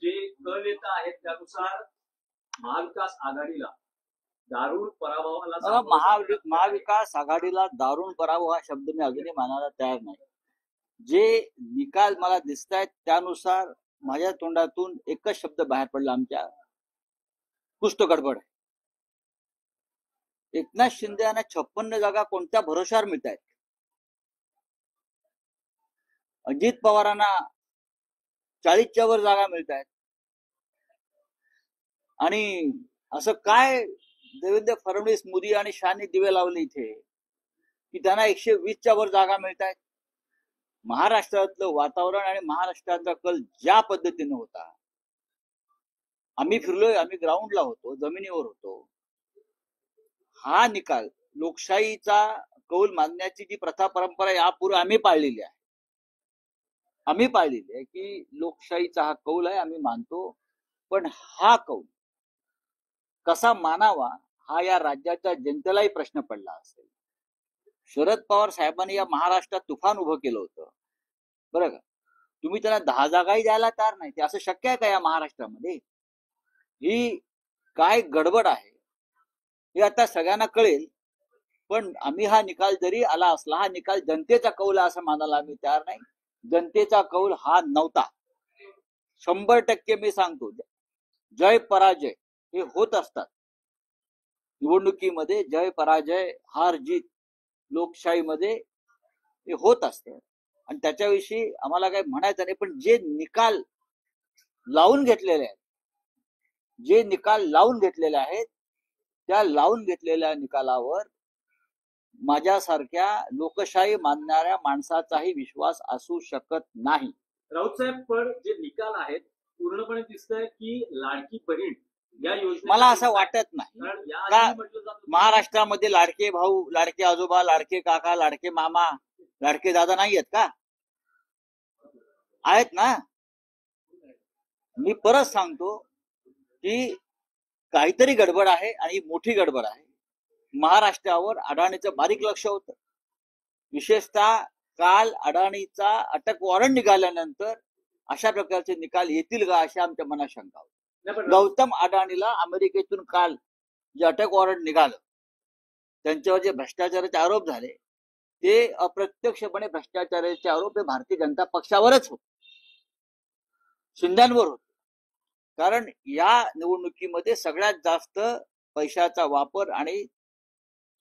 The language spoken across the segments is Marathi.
जे कल येत आहेत त्यानुसार महाविकास आघाडीला दारुण पराभवाला महाविकास आघाडीला दारुण पराभव हा शब्द मी अजूनही मानायला तयार नाही. जे निकाल मला दिसत आहेत त्यानुसार माझ्या तोंडातून एकच शब्द बाहेर पडला, आमच्या कुछ तो गडबड आहे. एकनाथ शिंदे यांना 56 जागा कोणत्या भरोशावर मिळत आहेत? अजित पवारांना 40च्या वर जागा मिळत आहेत. आणि असं काय देवेंद्र फडणवीस, मोदी आणि शहानी दिवे लावले इथे की त्यांना 120च्या वर जागा मिळत आहेत? महाराष्ट्रातलं वातावरण आणि महाराष्ट्राचा कल ज्या पद्धतीने होता, आम्ही फिरलोय, आम्ही ग्राउंडला होतो, जमिनीवर होतो. हा निकाल लोकशाहीचा कौल मानण्याची जी प्रथा परंपरा यापूर्वी आम्ही पाळलेली आहे की लोकशाहीचा हा कौल आहे, आम्ही मानतो. पण हा कौल कसा मानावा हा या राज्याच्या जनतेलाही प्रश्न पडला असेल. शरद पवार साहेबांनी या महाराष्ट्रात तुफान उभं केलं होतं, बरं का? तुम्ही त्यांना 10 जागाही द्यायला तयार नाही. ते असं शक्य आहे का या महाराष्ट्रामध्ये? ही काय गडबड आहे हे आता सगळ्यांना कळेल. पण आम्ही हा निकाल जरी आला असला, हा निकाल जनतेचा कौल असं मानायला आम्ही तयार नाही. जनतेचा कौल हा नव्हता. 100% मी सांगतो, जय पराजय हे होत असतात निवडणुकीमध्ये. जय पराजय, हार जीत लोकशाहीमध्ये हे होत असतं आणि त्याच्याविषयी आम्हाला काही म्हणायचं नाही. पण जे निकाल लावून घेतलेले आहेत, त्या लावून घेतलेल्या निकालावर माझ्यासारख्या लोकशाही मानणाऱ्या माणसाचाही विश्वास असू शकत नाही. राऊत साहेब, पण जे निकाल आहेत पूर्णपणे दिसतंय की लाडकी बहीण या योजने, मला असं वाटत नाही का महाराष्ट्रामध्ये लाडके भाऊ, लाडके आजोबा, लाडके काका, लाडके मामा, लाडके दादा नाही आहेत का? आहेत ना. मी परत सांगतो की काहीतरी गडबड आहे आणि मोठी गडबड आहे. महाराष्ट्रावर अडाणीचं बारीक लक्ष होतं. विशेषतः काल अडाणीचा अटक वॉरंट निघाल्यानंतर अशा प्रकारचे निकाल येतील का अशी आमच्या मनात शंका होती. गौतम अडाणीला अमेरिकेतून काल जे अटक वॉरंट निघालं, त्यांच्यावर जे भ्रष्टाचाराचे आरोप झाले, ते अप्रत्यक्षपणे भ्रष्टाचाराचे आरोप हे भारतीय जनता पक्षावरच होते, शिंद्यांवर होते. कारण या निवडणुकीमध्ये सगळ्यात जास्त पैशाचा वापर आणि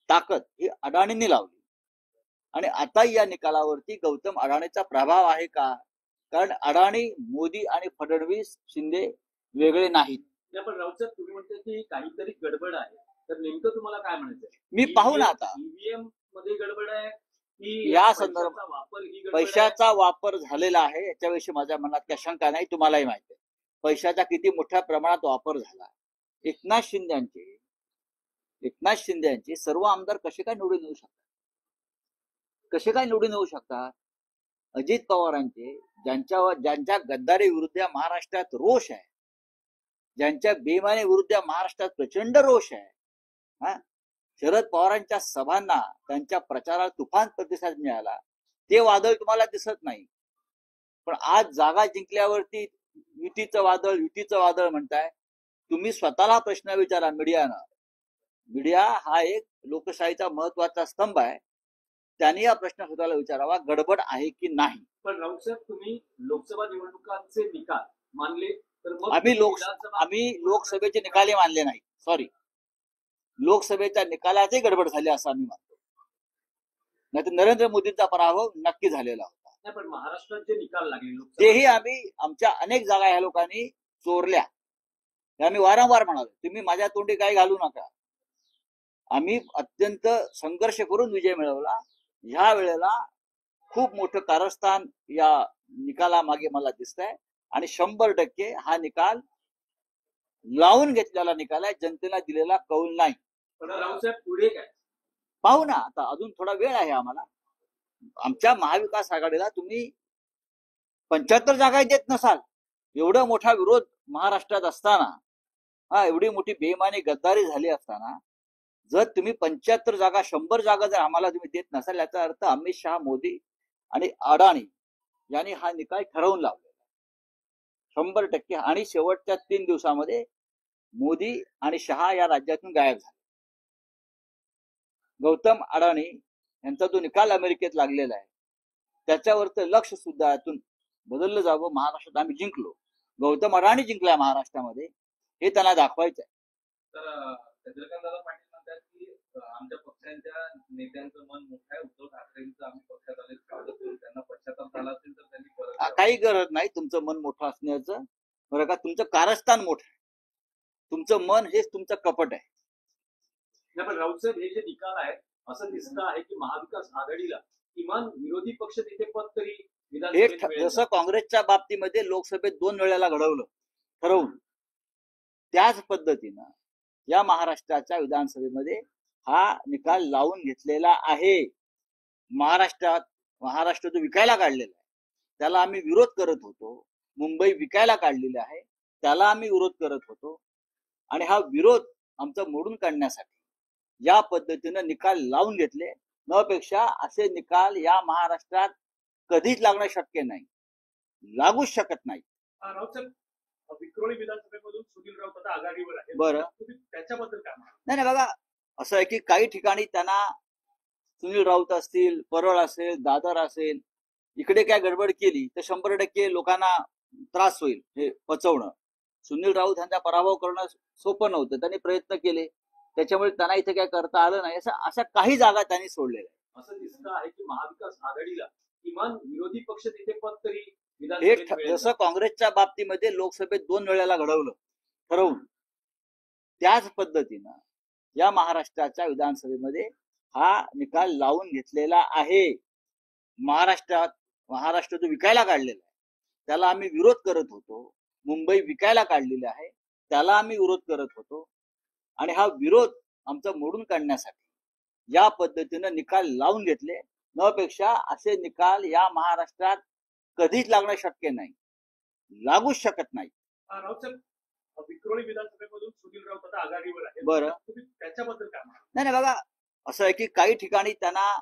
ताकद ही अडाणींनी लावली. आणि आता या निकालावरती गौतम अडाणीचा प्रभाव आहे का? कारण अडाणी, मोदी आणि फडणवीस, शिंदे वेगळे नाहीत. पण राऊत साहेब, तुम्ही म्हणते की काहीतरी गडबड आहे, तर नेमकं तुम्हाला काय म्हणायचं? मी पाहू ना आता ईव्हीएम मध्ये गडबड आहे की या संदर्भात पैशाचा वापर झालेला आहे याच्याविषयी माझ्या मनात काही शंका नाही. तुम्हालाही माहिती आहे पैशाचा किती मोठ्या प्रमाणात वापर झाला. एकनाथ शिंदेचे सर्व आमदार कसे काय निवडून येऊ शकतात? अजित पवारांचे, ज्यांच्या गद्दारी विरुद्ध महाराष्ट्रात रोष आहे, ज्यांच्या बेईमानी विरुद्ध महाराष्ट्रात प्रचंड रोष आहे, शरद पवारांच्या सभांना, त्यांच्या प्रचाराला तुफान प्रतिसाद मिळाला, ते वादळ तुम्हाला दिसत नाही. पण आज जागा जिंकल्यावरती युतीचं वादळ म्हणताय तुम्ही. स्वतःला प्रश्न विचारा मीडियानं. मीडिया हा एक लोकशाहीचा महत्वाचा स्तंभ आहे, त्यांनी हा प्रश्न स्वतःला विचारावा, गडबड आहे की नाही. पण राऊत साहेब, तुम्ही लोकसभा निवडणुकांचे निकाल मानले तर आम्ही लोकसभेचे निकालही मानले नाही. सॉरी, लोकसभेच्या निकालाचे गडबड झाले असं आम्ही मानतो. नाही तर नरेंद्र मोदींचा पराभव नक्की झालेला होता. पण महाराष्ट्रात जे निकाल लागले तेही आम्ही, आमच्या अनेक जागा ह्या लोकांनी चोरल्या. आम्ही वारंवार म्हणालो, तुम्ही माझ्या तोंडी काय घालू नका. आम्ही अत्यंत संघर्ष करून विजय मिळवला. ह्या वेळेला खूप मोठं कारस्थान या निकालामागे मला दिसतंय आणि 100% हा निकाल लावून घेतलेला निकाल आहे, जनतेला दिलेला कौल नाही. पण रावसाहेब, पुढे काय पाहू ना आता, अजून थोडा वेळ आहे आम्हाला. आमच्या महाविकास आघाडीला तुम्ही 75 जागा देत नसाल, एवढा मोठा विरोध महाराष्ट्रात असताना, एवढी मोठी बेईमानी गद्दारी झाली असताना, जर तुम्ही 75 जागा, 100 जागा जर आम्हाला तुम्ही देत नसाल, याचा अर्थ अमित शहा, मोदी आणि अडाणी यांनी हा निकाल ठरवून लावलेला. 100%. आणि शेवटच्या 3 दिवसामध्ये मोदी आणि शहा या राज्यातून गायब झाले. गौतम अडाणी यांचा जो निकाल अमेरिकेत लागलेला आहे त्याच्यावरचं लक्ष सुद्धा यातून बदललं जावं. महाराष्ट्रात आम्ही जिंकलो, गौतम अडाणी जिंकलाय महाराष्ट्रामध्ये, हे त्यांना दाखवायचं आहे. तर चंद्रकांतदादा पाटील म्हणतात की आमच्या पक्षांच्या नेत्यांचं मन मोठं आहे, उद्धव ठाकरेंचं आम्ही पक्षात आले स्वागत करू, त्यांना पश्चाताप झाला असेल तर त्यांनी परत यावं. काही गरज नाही तुमचं मन मोठं असण्याचं, बरं का. तुमचं कारस्थान मोठं आहे, तुमचं मन हेच तुमचं कपट आहे. नाही, पण राऊत साहेब, हे जे निकाल आहेत असं दिसतं आहे की महाविकास आघाडीला किमान विरोधी पक्ष तिथे पद तरी हे विधानसभेत मिळेल. जसं काँग्रेसच्या बाबतीमध्ये लोकसभेत 2 वेळेला घडवलं ठरवून, त्याच पद्धतीनं या महाराष्ट्राच्या विधानसभेमध्ये हा निकाल लावून घेतलेला आहे. महाराष्ट्र जो विकायला काढलेला आहे त्याला आम्ही विरोध करत होतो. मुंबई विकायला काढलेली आहे त्याला आम्ही विरोध करत होतो. आणि हा विरोध आमचा मोडून काढण्यासाठी या पद्धतीनं निकाल लावून घेतले. नपेक्षा असे निकाल या महाराष्ट्रात कधीच लागणं शक्य नाही, लागूच शकत नाही. राऊत साहेब, विक्रोळी विधानसभेमधून सुनील राऊत आता आघाडीवर आहे. बरं, तुम्ही त्याच्याबद्दल काय म्हणता? नाही बघा, असं आहे की काही ठिकाणी त्यांना सुनील राऊत असतील, परळ असेल, दादर असेल, इकडे काय गडबड केली तर 100% लोकांना त्रास होईल हे पचवणं. सुनील राऊत यांचा पराभव करणं सोपं नव्हतं, त्यांनी प्रयत्न केले, त्याच्यामुळे त्यांना इथे काय करता आलं नाही. अशा काही जागा त्यांनी सोडलेल्या आहेत. असं दिसतं आहे की महाविकास आघाडीला किमान विरोधी पक्ष तिथे पद तरी हे विधानसभेत मिळेल. जसं काँग्रेसच्या बाबतीमध्ये लोकसभेत 2 वेळेला घडवलं ठरवून, त्याच पद्धतीनं या महाराष्ट्राच्या विधानसभेमध्ये हा निकाल लावून घेतलेला आहे. महाराष्ट्र जो विकायला काढलेला आहे त्याला आम्ही विरोध करत होतो. मुंबई विकायला काढलेली आहे त्याला आम्ही विरोध करत होतो. आणि हा विरोध आमचा मोडून काढण्यासाठी या पद्धतीनं निकाल लावून घेतले. नपेक्षा असे निकाल या महाराष्ट्रात कधीच लागणं शक्य नाही, लागूच शकत नाही. राऊत साहेब, विक्रोळी विधानसभेमधून सुनील राऊत आता आघाडीवर आहे. बरं, तुम्ही त्याच्याबद्दल काय म्हणता? नाही बघा, असं आहे की काही ठिकाणी त्यांना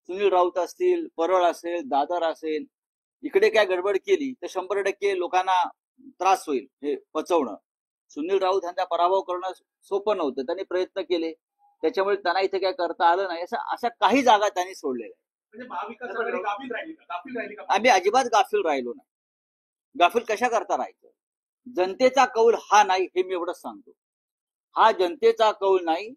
सुनील राऊत असतील, परळ असेल, दादर असेल, इकडे काय गडबड केली तर 100% लोकांना त्रास होईल हे पचवणं. सुनील राऊत यांचा पराभव करणं सोपं नव्हतं, त्यांनी प्रयत्न केले, त्याच्यामुळे त्यांना इथे काय करता आलं नाही. अशा काही जागा त्यांनी सोडलेल्या आहेत. म्हणजे महाविकास आघाडी गाफील राहिली का? आम्ही अजिबात गाफील राहिलो नाही. गाफील कशा करता राहायचं? जनतेचा कौल हा नाही, हे मी एवढंच सांगतो. हा जनतेचा कौल नाही,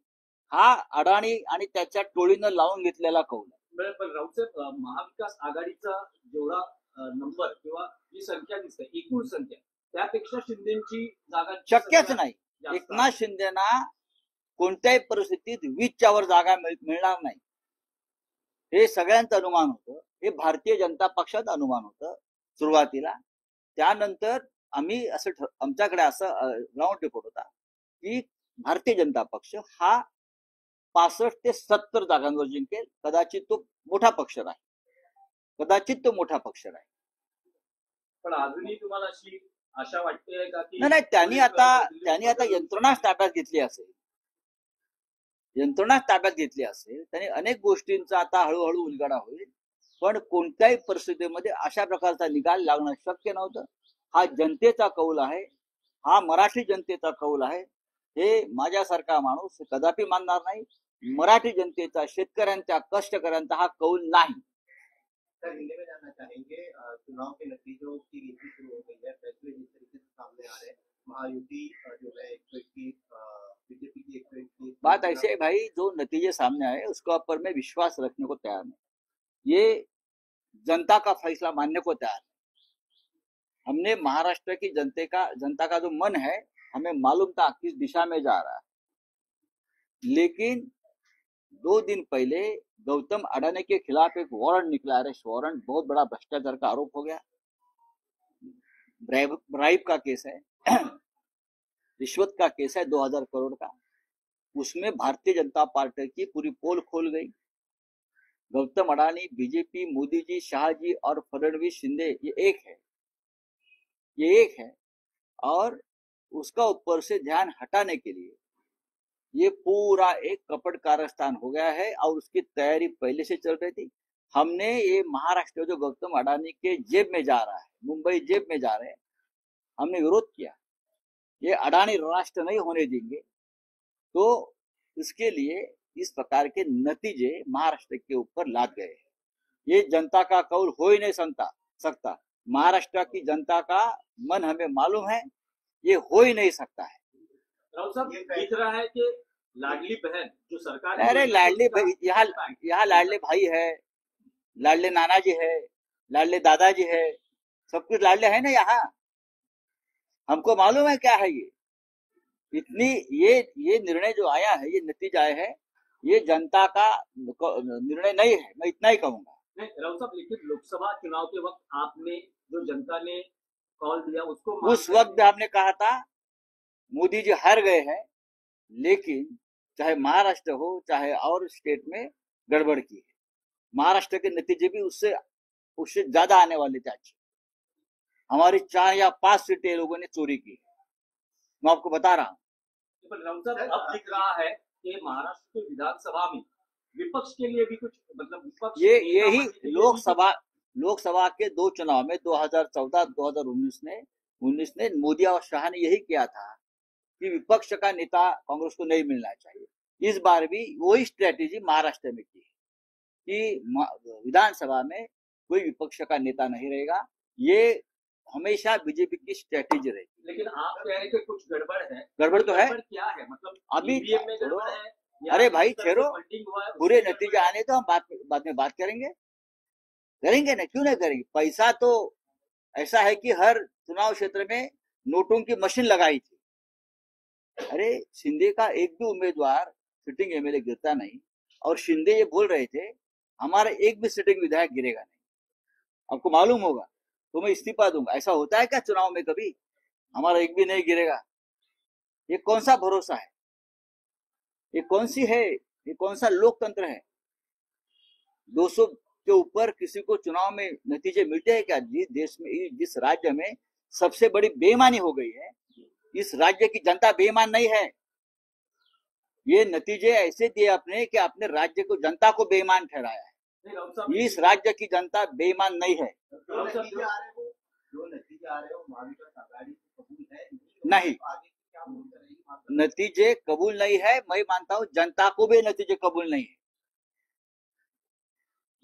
हा अडाणी आणि त्याच्या टोळीनं लावून घेतलेला कौल आहे. पण राऊत साहेब, महाविकास आघाडीचा जेवढा नंबर किंवा जी संख्या दिसते, एकूण संख्या, त्यापेक्षा शिंदेची जागा शक्यच नाही. एकनाथ शिंदेना कोणत्याही परिस्थितीत 20च्या वर जागा मिळणार नाही, हे सगळ्यांचं अनुमान होतं. हे भारतीय जनता पक्षात अनुमान होतं सुरुवातीला. त्यानंतर आम्ही आमच्याकडे असं ग्राउंड रिपोर्ट होता की भारतीय जनता पक्ष हा 65 ते 70 जागांवर जिंकेल. कदाचित तो मोठा पक्ष राहील, पण अजूनही तुम्हाला अशी आशा वाटते का की नाही, त्यांनी आता यंत्रणा ताब्यात घेतली असेल, त्यांनी अनेक गोष्टींचा आता हळूहळू उलगडा होईल. पण कोणत्याही परिस्थितीमध्ये अशा प्रकारचा निकाल लागणं शक्य नव्हतं. हा जनतेचा कौल आहे, हा मराठी जनतेचा कौल आहे. हे माझ्यासारखा माणूस कदापि मानणार नाही. मराठी जनतेचा, शेतकऱ्यांचा, कष्टकऱ्यांचा हा कौल नाही. सर, हिंदी में जानना चाहेंगे, चुनाव के नतीजों की गिनती शुरू हो गई है, फैसले जिस तरीके से सामने आ रहे हैं, महायुति जो है 121, बीजेपी की 121। बात ऐसे है भाई, जो नतीजे सामने आए उसके ऊपर मैं विश्वास रखने को तैयार नहीं, ये जनता का फैसला मानने को तैयार नहीं। हमने महाराष्ट्र की जनता का जो मन है, हमें मालूम था किस दिशा में जा रहा है, लेकिन 2 दिन पहले गौतम अडानी के खिलाफ एक वारंट निकला, अरेस्ट वारंट, बहुत बड़ा भ्रष्टाचार का आरोप हो गया, ब्राइब का केस है, रिश्वत का केस है 2000 करोड़ का। उसमें भारतीय जनता पार्टी की पूरी पोल खोल गई। गौतम अडानी, बीजेपी, मोदी जी, शाह जी और फडणवीस, शिंदे, ये एक है और उसका ऊपर से ध्यान हटाने के लिए ये पूरा एक कपट कारस्तान हो गया है और उसकी तैयारी पहले से चल रही थी। हमने ये महाराष्ट्र जो गौतम अडानी के जेब में जा रहा है, मुंबई जेब में जा रहे हैं, हमने विरोध किया। ये अडानी राष्ट्र नहीं होने देंगे। तो इसके लिए इस प्रकार के नतीजे महाराष्ट्र के ऊपर लाद गए। ये जनता का कौल हो ही नहीं सकता। महाराष्ट्र की जनता का मन हमें मालूम है, ये हो ही नहीं सकता है। राउत साहब, दिख रहा है कि लाडली बहन जो सरकार, अरे लाडली भाई, यहाँ लाडले भाई है, लाडले नाना जी है, लाडले दादाजी है, सब कुछ लाडले है ना यहाँ। हमको मालूम है क्या है ये। इतनी ये निर्णय जो आया है, ये नतीजा आया है, ये जनता का निर्णय नहीं है, मैं इतना ही कहूंगा। नहीं राउत साहब, लेकिन लोकसभा चुनाव के वक्त आपने जो जनता ने कॉल दिया उसको उस वक्त हमने कहा था मोदी जी हार गए हैं, लेकिन चाहे महाराष्ट्र हो चाहे और स्टेट में गड़बड़ की है। महाराष्ट्र के नतीजे भी उससे ज्यादा आने वाले थे। अच्छे हमारी 4 या 5 सीटें लोगों ने चोरी की, मैं आपको बता रहा हूँ। पर राउत साहब, अब दिख रहा है कि महाराष्ट्र की विधानसभा में विपक्ष के लिए भी कुछ, मतलब विपक्ष यही लोकसभा के 2 चुनाव में 2014-2019 ने मोदी और शाह ने यही किया था कि विपक्ष का नेता कांग्रेस को नहीं मिलना चाहिए। इस बार भी वही स्ट्रेटेजी महाराष्ट्र में की कि विधानसभा में कोई विपक्ष का नेता नहीं रहेगा। ये हमेशा बीजेपी की स्ट्रेटेजी रहेगी। लेकिन आप कह रहे हैं कि कुछ गड़बड़ है। गड़बड़ तो है। क्या है, मतलब अभी EVM में गड़बड़ है? अरे भाई ठहरो, पूरे नतीजे आने तो हम बाद में बात करेंगे ना, क्यों नहीं करेंगे। पैसा तो ऐसा है कि हर चुनाव क्षेत्र में नोटों की मशीन लगाई थी। अरे शिंदे का एक भी उम्मीदवार सिटिंग एमएलए गिरता नहीं, और शिंदे ये बोल रहे थे हमारा एक भी सिटिंग विधायक गिरेगा नहीं। आपको मालूम होगा तो मैं इस्तीफा दूंगा। ऐसा होता है क्या चुनाव में कभी? हमारा एक भी नहीं गिरेगा। ये कौन सा भरोसा है? ये कौन सा लोकतंत्र है? 200 के ऊपर किसी को चुनाव में नतीजे मिलते हैं क्या? जिस देश में, जिस राज्य में सबसे बड़ी बेईमानी हो गई है, इस राज्य की जनता बेईमान नहीं है। ये नतीजे ऐसे दिए अपने कि अपने राज्य को, जनता को बेईमान ठहराया है। इस राज्य की जनता बेईमान नहीं है। जो नतीजे आ रहे हो महाविकास आघाड़ी को कबूल है नहीं, नतीजे कबूल नहीं है। मैं मानता हूं जनता को भी नतीजे कबूल नहीं है।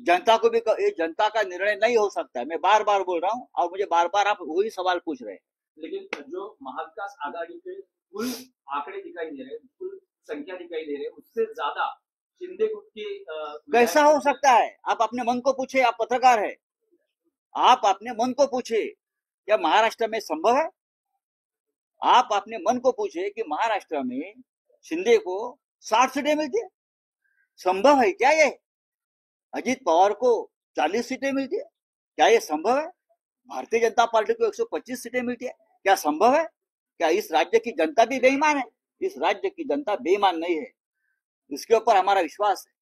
जनता को भी, ये जनता का निर्णय नहीं हो सकता है। मैं बार बार बोल रहा हूं और मुझे बार बार आप वही सवाल पूछ रहे हैं। लेकिन जो महाविकास आघाड़ी के कुल आंकड़े दिखाई दे रहे हैं, कुल संख्या दिखाई दे रहे हैं, उससे ज्यादा शिंदे गुट के कैसा हो सकता है? आप अपने मन को पूछे, आप पत्रकार है, आप अपने मन को पूछे क्या महाराष्ट्र में संभव है? आप अपने मन को पूछे कि महाराष्ट्र में शिंदे को 60 सीटें मिलती है, संभव है क्या? ये अजीत पवार को 40 सीटें मिलती है, क्या ये संभव है? भारतीय जनता पार्टी को 125 सीटें मिलती है, क्या संभव है? क्या इस राज्य की जनता भी बेईमान है? इस राज्य की जनता बेईमान नहीं है, इसके ऊपर हमारा विश्वास है।